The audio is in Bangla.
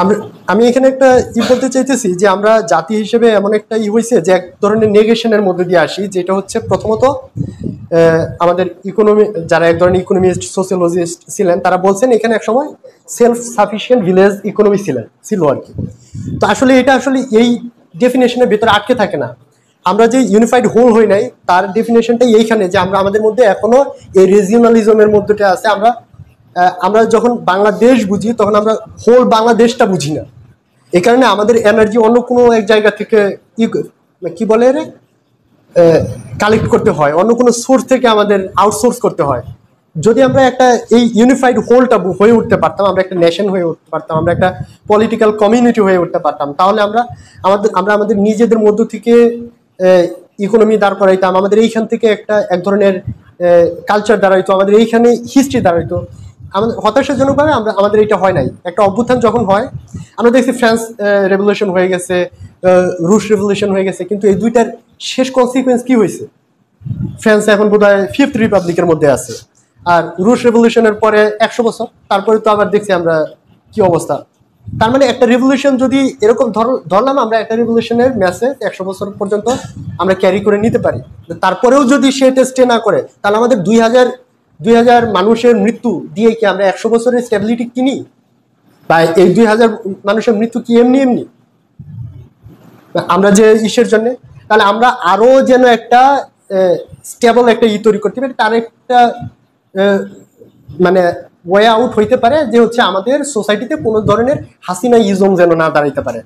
আমরা আমি এখানে একটা বলতে চাইতেছি যে আমরা জাতি হিসেবে এমন একটা হয়েছে যে এক ধরনের নেগেশনের মধ্যে দিয়ে আসি, যেটা হচ্ছে প্রথমত আমাদের ইকোনমি, যারা এক ধরনের ইকোনমিস্ট সোশিয়োলজিস্ট ছিলেন তারা বলছেন এখানে একসময় সেলফ সাফিসিয়েন্ট ভিলেজ ইকোনমি ছিল আর কি। তো আসলে এটা আসলে এই ডেফিনেশনের ভিতরে আটকে থাকে না। আমরা যে ইউনিফাইড হোল হই নাই তার ডেফিনেশনটাই এইখানে, যে আমরা আমাদের মধ্যে এখনো এই রিজিওনালিজমের মধ্যেটা আছে। আমরা আমরা যখন বাংলাদেশ বুঝি তখন আমরা হোল বাংলাদেশটা বুঝি না। এই কারণে আমাদের এনার্জি অন্য কোনো এক জায়গা থেকে কি বলে রে কালেক্ট করতে হয়, অন্য কোনো সোর্স থেকে আমাদের আউটসোর্স করতে হয়। যদি আমরা একটা এই ইউনিফাইড হোলটা হয়ে উঠতে পারতাম, আমরা একটা নেশন হয়ে উঠতে পারতাম, আমরা একটা পলিটিক্যাল কমিউনিটি হয়ে উঠতে পারতাম, তাহলে আমরা আমাদের নিজেদের মধ্য থেকে ইকোনমি দাঁড় করাইতাম, আমাদের এইখান থেকে এক ধরনের কালচার দাঁড়াইতো, আমাদের এইখানে হিস্ট্রি দাঁড়াইতো। আমাদের হতাশাজনকভাবে আমাদের এটা হয় নাই। একটা অভ্যুত্থান যখন হয়, আমরা দেখছি ফ্রান্স রেভলিউশন হয়ে গেছে, রুশ রেভলিউশন হয়ে গেছে, কিন্তু এই দুইটার শেষ কনসিকুয়েন্স কি হয়েছে? ফ্রান্স এখন বোধহয় ফিফথ রিপাবলিকের মধ্যে আছে, আর রুশ রেভলিউশনের পরে 100 বছর, তারপরে তো আবার দেখছি আমরা কি অবস্থা। তার মানে একটা রেভলিউশন যদি এরকম ধরলাম, আমরা একটা রেভলিউশনের মেসেজ 100 বছর পর্যন্ত আমরা ক্যারি করে নিতে পারি, তারপরেও যদি সেটা স্টে না করে, তাহলে আমাদের 2000 মানুষের মৃত্যু দিয়ে কি আমরা 100 বছরের স্টেবিলিটি কিনি? বা এই 2000 মানুষের মৃত্যু কি এমনি এমনি আমরা যে ইসের জন্য? তাহলে আমরা আরো যেন একটা স্টেবল একটা তৈরি করতে পারি, তার একটা মানে ওয়ে আউট হইতে পারে, যে হচ্ছে আমাদের সোসাইটিতে কোনো ধরনের হাসিনা ইজম যেন না দাঁড়াইতে পারে।